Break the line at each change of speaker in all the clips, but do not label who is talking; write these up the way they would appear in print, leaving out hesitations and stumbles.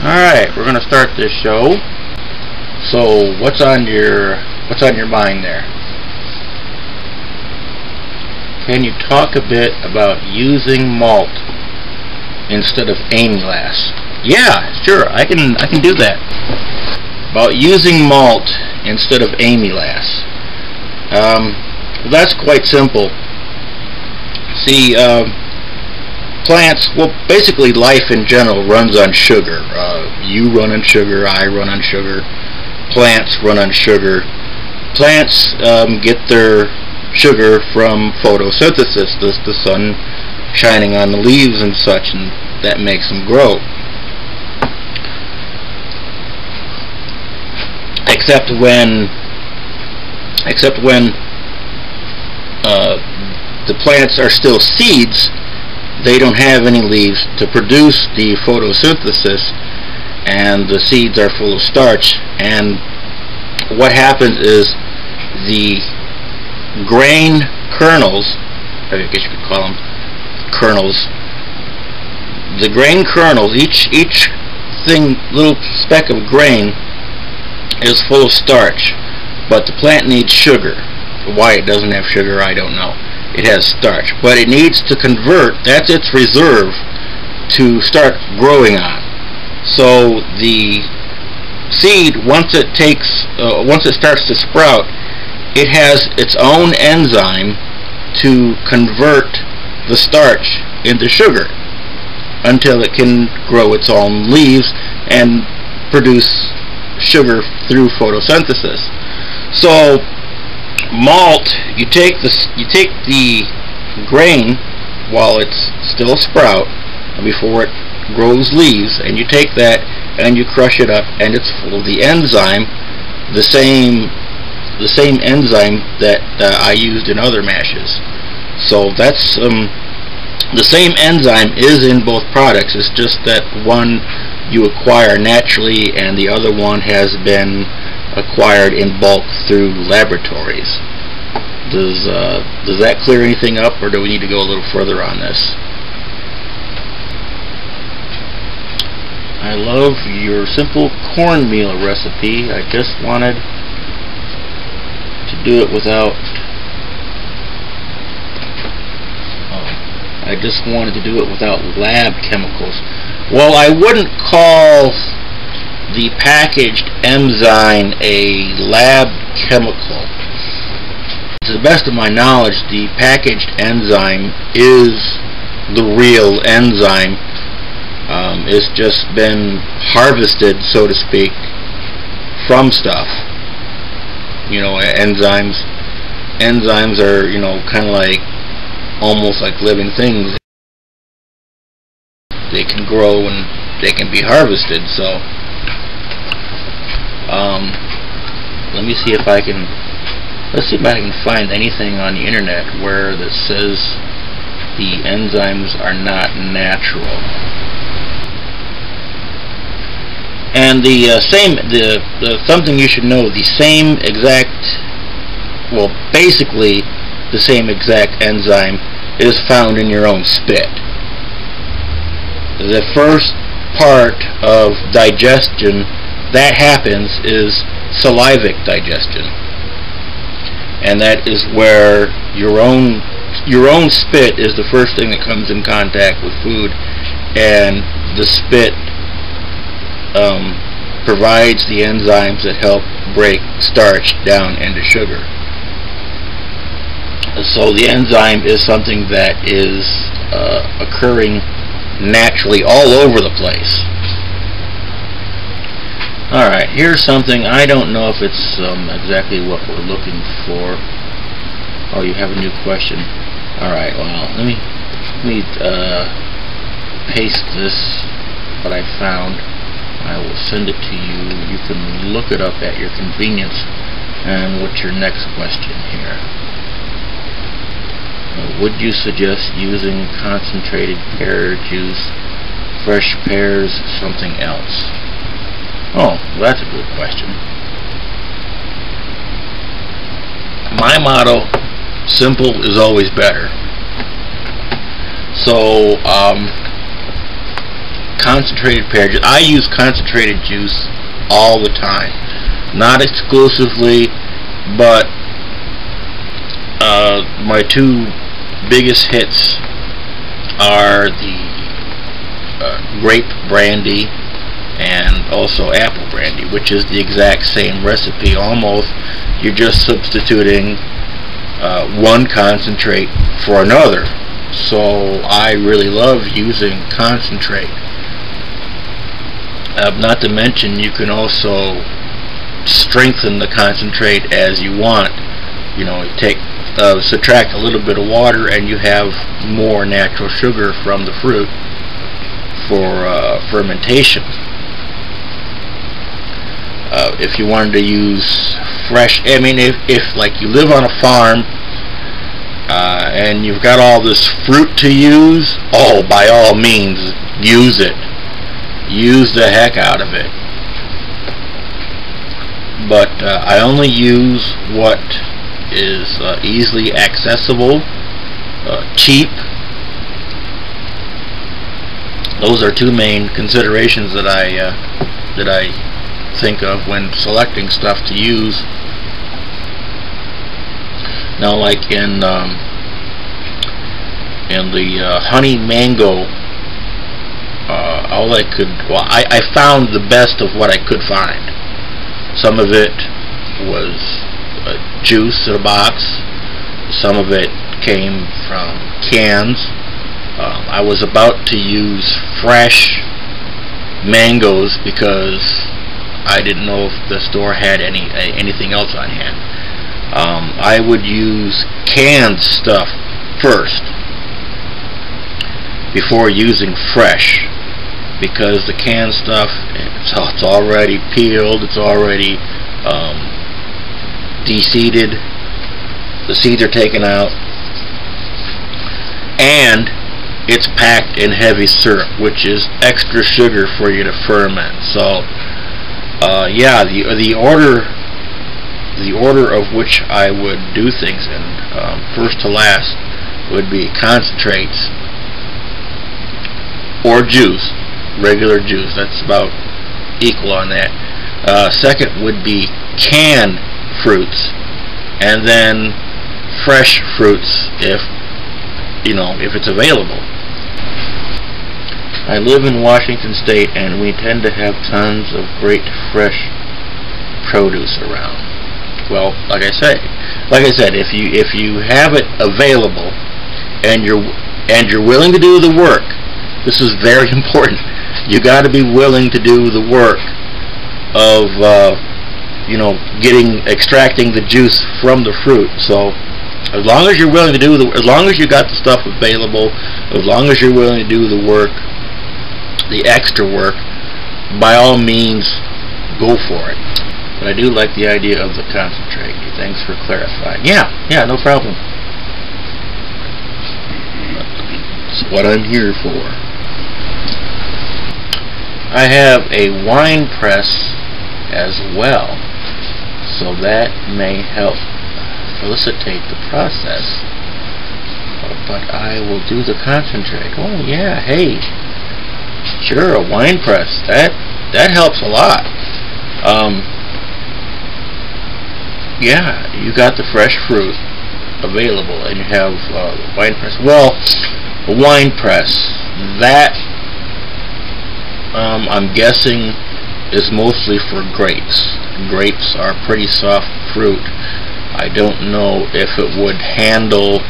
Alright, we're gonna start this show. So what's on your mind there? Can you talk a bit about using malt instead of amylas? Yeah, sure, I can do that. About using malt instead of amylas. Well, that's quite simple. See, plants, well, basically life in general runs on sugar. You run on sugar, I run on sugar, plants run on sugar. Plants get their sugar from photosynthesis, the sun shining on the leaves and such, and that makes them grow. Except when the plants are still seeds, they don't have any leaves to produce the photosynthesis, and the seeds are full of starch. And what happens is the grain kernels, I guess you could call them kernels, the grain kernels, each little speck of grain is full of starch, but the plant needs sugar. Why it doesn't have sugar, I don't know. It has starch, but it needs to convert, that's its reserve, to start growing on. So the seed, once it starts to sprout, it has its own enzyme to convert the starch into sugar until it can grow its own leaves and produce sugar through photosynthesis. So malt, you take the grain while it's still a sprout before it grows leaves, and you take that and you crush it up, and it's full of the enzyme, the same enzyme that I used in other mashes. So that's the same enzyme is in both products. It's just that one you acquire naturally and the other one has been acquired in bulk through laboratories. Does that clear anything up, or do we need to go a little further on this? I love your simple cornmeal recipe. I just wanted to do it without lab chemicals. Well, I wouldn't call the packaged enzyme a lab chemical. To the best of my knowledge, the packaged enzyme is the real enzyme. It's just been harvested, so to speak, from stuff. You know, enzymes are, you know, kind of like almost like living things. They can grow and they can be harvested. So let's see if I can find anything on the internet where that says the enzymes are not natural. And something you should know, the same exact, well, basically the same exact enzyme is found in your own spit. The first part of digestion that happens is salivic digestion, and that is where your own spit is the first thing that comes in contact with food, and the spit provides the enzymes that help break starch down into sugar. So the enzyme is something that is occurring naturally all over the place. Alright, here's something, I don't know if it's exactly what we're looking for. Oh, you have a new question. Alright, well, let me paste this, what I found. I will send it to you. You can look it up at your convenience. And what's your next question here? Would you suggest using concentrated pear juice, fresh pears, something else? Oh, well, that's a good question. My motto, simple is always better. So, concentrated pear juice. I use concentrated juice all the time, not exclusively, but my two biggest hits are the grape brandy and also apple brandy, which is the exact same recipe almost. You're just substituting one concentrate for another. So I really love using concentrate. Not to mention, you can also strengthen the concentrate as you want. You know, subtract a little bit of water and you have more natural sugar from the fruit for fermentation. If you wanted to use fresh, I mean, if like you live on a farm and you've got all this fruit to use, oh, by all means, use it. Use the heck out of it. But I only use what is easily accessible, cheap. Those are two main considerations that I think of when selecting stuff to use. Now, like in the honey mango, I found the best of what I could find. Some of it was juice in a box. Some of it came from cans. I was about to use fresh mangoes because I didn't know if the store had anything else on hand. I would use canned stuff first before using fresh, because the canned stuff, it's already peeled, it's already de-seeded, the seeds are taken out, and it's packed in heavy syrup, which is extra sugar for you to ferment. So yeah, the order of which I would do things in, first to last, would be concentrates or juice, regular juice. That's about equal on that. Second would be canned fruits, and then fresh fruits if it's available. I live in Washington State, and we tend to have tons of great fresh produce around. Well, like I said, if you have it available and you're willing to do the work, this is very important. You got to be willing to do the work of extracting the juice from the fruit. So as long as you're willing to do as long as you got the stuff available, as long as you're willing to do the work, the extra work, by all means, go for it. But I do like the idea of the concentrate. Thanks for clarifying. Yeah, no problem. That's what I'm here for. I have a wine press as well, so that may help facilitate the process. But I will do the concentrate. Oh yeah, hey, sure, a wine press. That helps a lot. Yeah, you got the fresh fruit available, and you have the wine press. Well, a wine press, that I'm guessing is mostly for grapes. Grapes are pretty soft fruit. I don't know if it would handle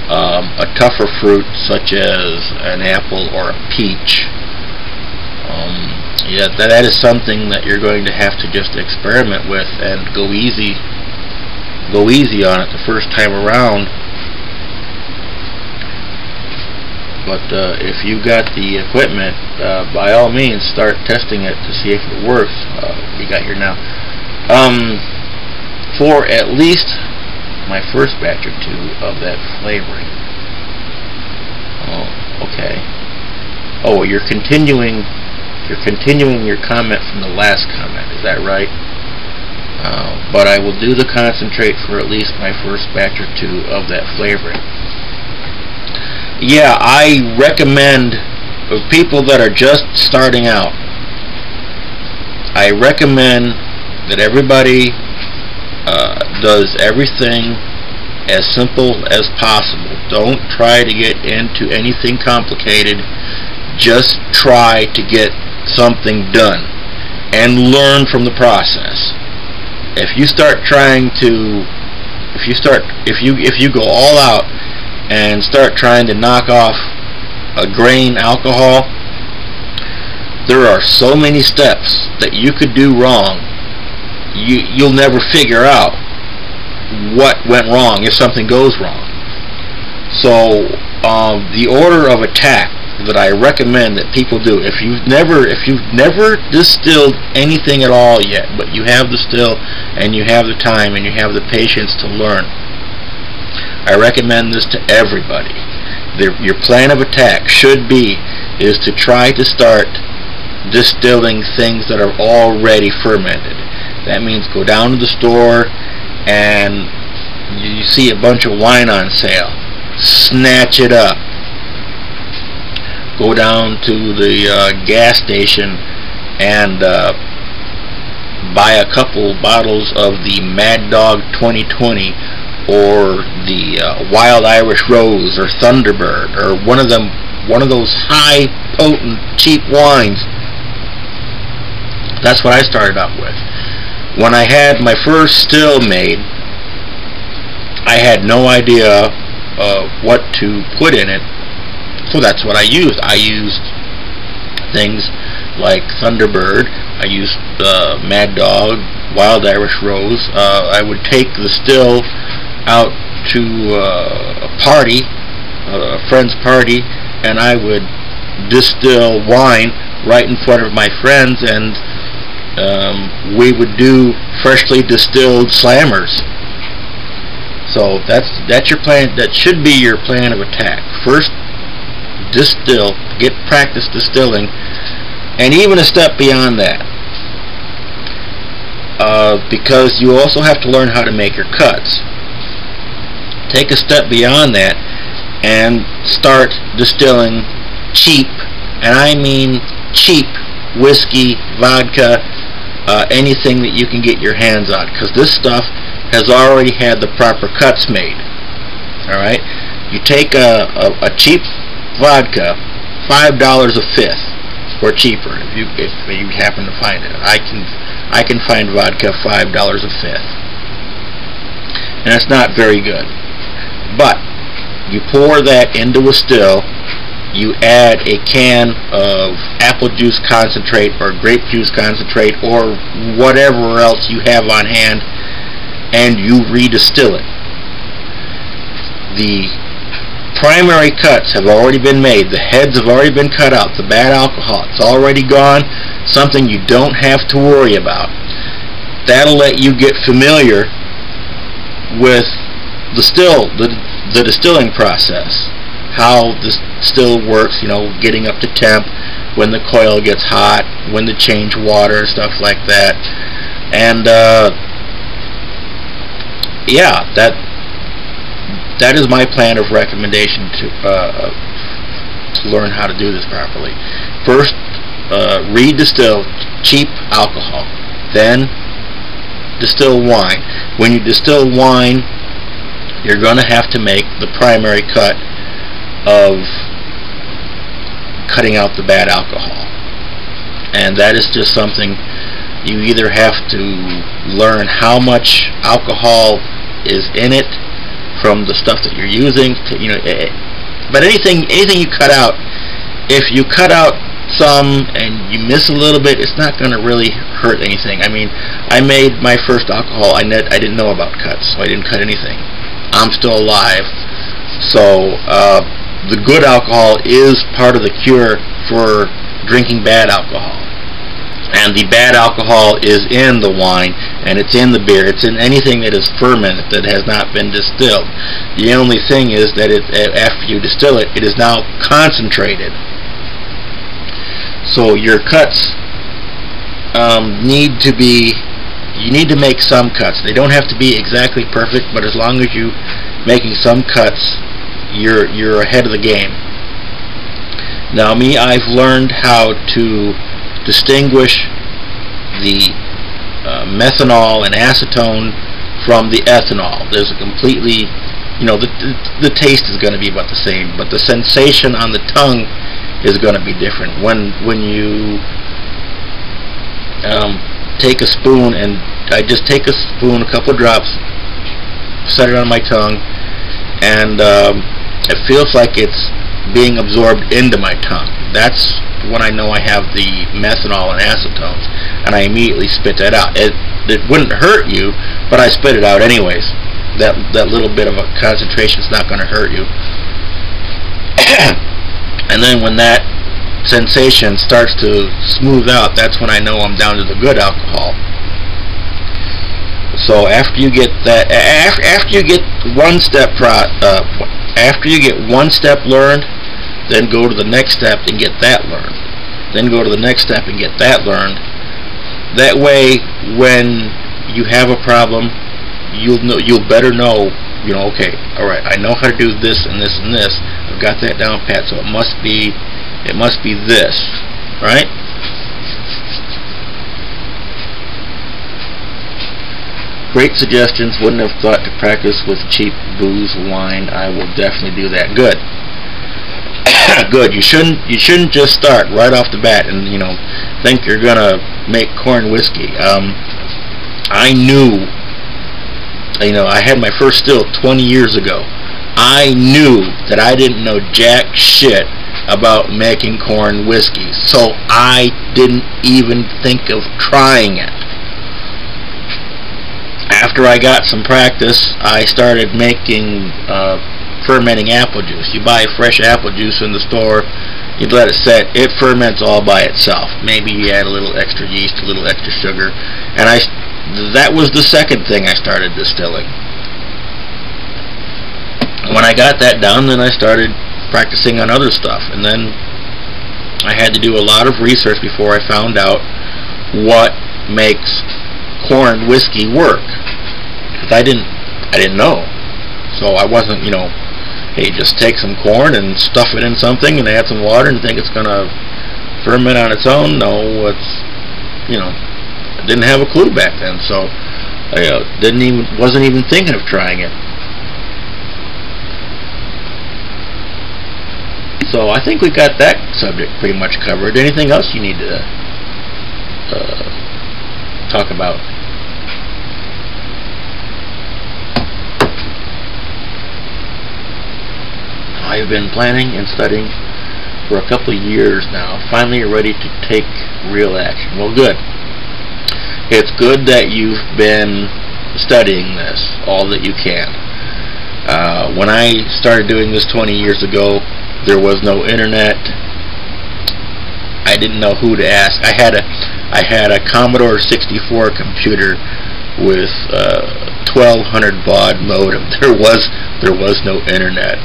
a tougher fruit such as an apple or a peach. Yeah, that is something that you're going to have to just experiment with and go easy on it the first time around. But if you got the equipment, by all means start testing it to see if it works. You got here now. For at least my first batch or two of that flavoring. Oh, okay. Oh, you're continuing your comment from the last comment, is that right? But I will do the concentrate for at least my first batch or two of that flavoring. Yeah, I recommend people that are just starting out, I recommend that everybody does everything as simple as possible. Don't try to get into anything complicated. Just try to get something done and learn from the process. If you start trying to, if you go all out and start trying to knock off a grain alcohol, there are so many steps that you could do wrong. You'll never figure out what went wrong if something goes wrong. So the order of attack that I recommend that people do, if you've never distilled anything at all yet, but you have the still and you have the time and you have the patience to learn, I recommend this to everybody. Your plan of attack is to try to start distilling things that are already fermented. That means go down to the store and you see a bunch of wine on sale, snatch it up. Go down to the gas station and buy a couple bottles of the Mad Dog 2020 or the Wild Irish Rose or Thunderbird or one of those high potent cheap wines. That's what I started out with. When I had my first still made, I had no idea what to put in it, so that's what I used. I used things like Thunderbird, I used Mad Dog, Wild Irish Rose. I would take the still out to a party, a friend's party, and I would distill wine right in front of my friends, and we would do freshly distilled slammers. So that's your plan. That should be your plan of attack. First, distill, get practice distilling, and even a step beyond that, because you also have to learn how to make your cuts. Take a step beyond that and start distilling cheap, and I mean cheap, whiskey, vodka, anything that you can get your hands on, because this stuff has already had the proper cuts made. Alright? You take a cheap vodka, $5 a fifth or cheaper, if you happen to find it. I can find vodka $5 a fifth, and it's not very good. But you pour that into a still, you add a can of apple juice concentrate or grape juice concentrate or whatever else you have on hand, and you redistill it. The primary cuts have already been made. The heads have already been cut out. The bad alcohol, it's already gone. Something you don't have to worry about. That'll let you get familiar with the distilling process. How the still works, getting up to temp, when the coil gets hot, when to change water, stuff like that. And yeah, that is my plan of recommendation to learn how to do this properly. First, redistill cheap alcohol, then distill wine. When you distill wine, you're going to have to make the primary cut of cutting out the bad alcohol, and that is just something you either have to learn how much alcohol is in it from the stuff that you're using to, but anything you cut out, if you cut out some and you miss a little bit, it's not going to really hurt anything. I mean, I made my first alcohol, I didn't know about cuts, so I didn't cut anything. I'm still alive. So the good alcohol is part of the cure for drinking bad alcohol, and the bad alcohol is in the wine, and it's in the beer, it's in anything that is fermented, that has not been distilled. The only thing is that after you distill it, it is now concentrated. So your cuts you need to make some cuts. They don't have to be exactly perfect, but as long as you making some cuts, you're ahead of the game. Now me, I've learned how to distinguish the methanol and acetone from the ethanol. There's a completely, the taste is going to be about the same, but the sensation on the tongue is going to be different. When you take a spoon, and I just take a spoon, a couple of drops, set it on my tongue, and it feels like it's being absorbed into my tongue. That's when I know I have the methanol and acetones, and I immediately spit that out. It wouldn't hurt you, but I spit it out anyways. That little bit of a concentration is not going to hurt you. And then when that sensation starts to smooth out, that's when I know I'm down to the good alcohol. So after you get that, after you get one step learned, then go to the next step and get that learned. Then go to the next step and get that learned. That way, when you have a problem, you'll better know. Okay, all right, I know how to do this and this and this. I've got that down pat, so it must be this, right? Great suggestions. Wouldn't have thought to practice with cheap booze, wine. I will definitely do that. Good. Good. You shouldn't just start right off the bat and think you're gonna make corn whiskey. I knew. I had my first still 20 years ago. I knew that I didn't know jack shit about making corn whiskey, so I didn't even think of trying it. After I got some practice, I started making fermenting apple juice. You buy fresh apple juice in the store, you let it set, it ferments all by itself. Maybe you add a little extra yeast, a little extra sugar, and that was the second thing I started distilling. When I got that done, then I started practicing on other stuff, and then I had to do a lot of research before I found out what makes corn whiskey work, because I didn't know. So I wasn't, hey, just take some corn and stuff it in something and add some water and think it's gonna ferment on its own. No, I didn't have a clue back then, so I wasn't even thinking of trying it. So I think we've got that subject pretty much covered. Anything else you need to talk about? I've been planning and studying for a couple of years now. Finally ready to take real action. Well, good. It's good that you've been studying this all that you can. When I started doing this 20 years ago, there was no internet. I didn't know who to ask. I had a Commodore 64 computer with 1200 baud modem. There was no internet,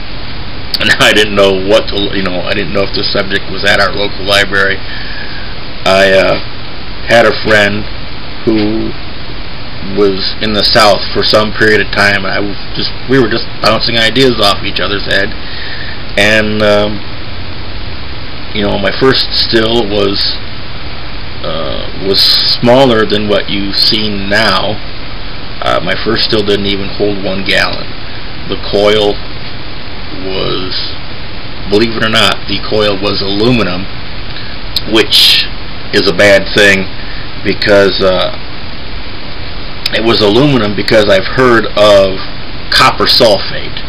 and I didn't know what to. I didn't know if the subject was at our local library. I had a friend who was in the South for some period of time, and we were just bouncing ideas off each other's head. And my first still was smaller than what you've seen now. My first still didn't even hold 1 gallon. The coil was, believe it or not, the coil was aluminum, which is a bad thing, because it was aluminum because I've heard of copper sulfate.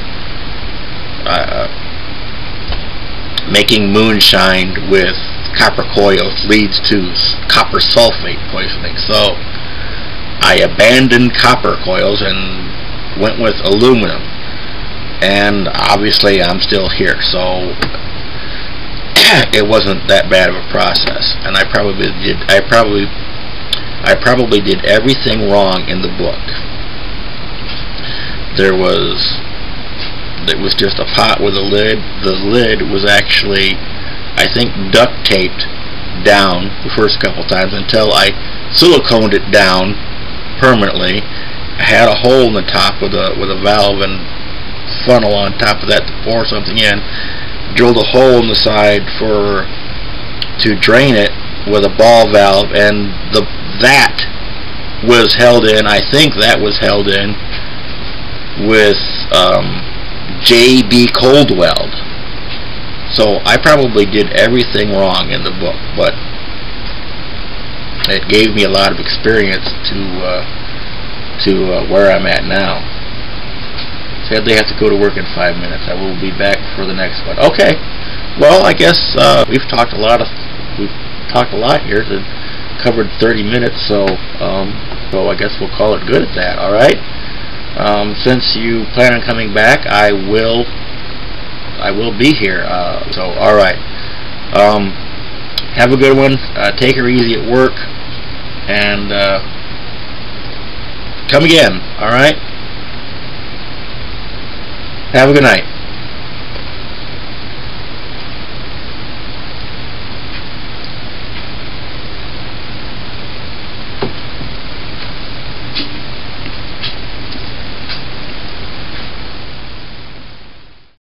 Making moonshine with copper coils leads to copper sulfate poisoning. So I abandoned copper coils and went with aluminum, and obviously I'm still here, so it wasn't that bad of a process. And I probably did everything wrong in the book. It was just a pot with a lid. The lid was actually, I think, duct taped down the first couple times until I siliconed it down permanently. I had a hole in the top with a valve and funnel on top of that to pour something in. drilled a hole in the side to drain it with a ball valve, and that was held in. I think that was held in with JB cold weld. So I probably did everything wrong in the book, but it gave me a lot of experience to where I'm at now. Sadly, I have to go to work in 5 minutes. I will be back for the next one. Okay. Well, I guess we've talked a lot here. Covered 30 minutes, so I guess we'll call it good at that. All right. Since you plan on coming back, I will be here. So all right. Have a good one. Take her easy at work, and come again. All right. Have a good night.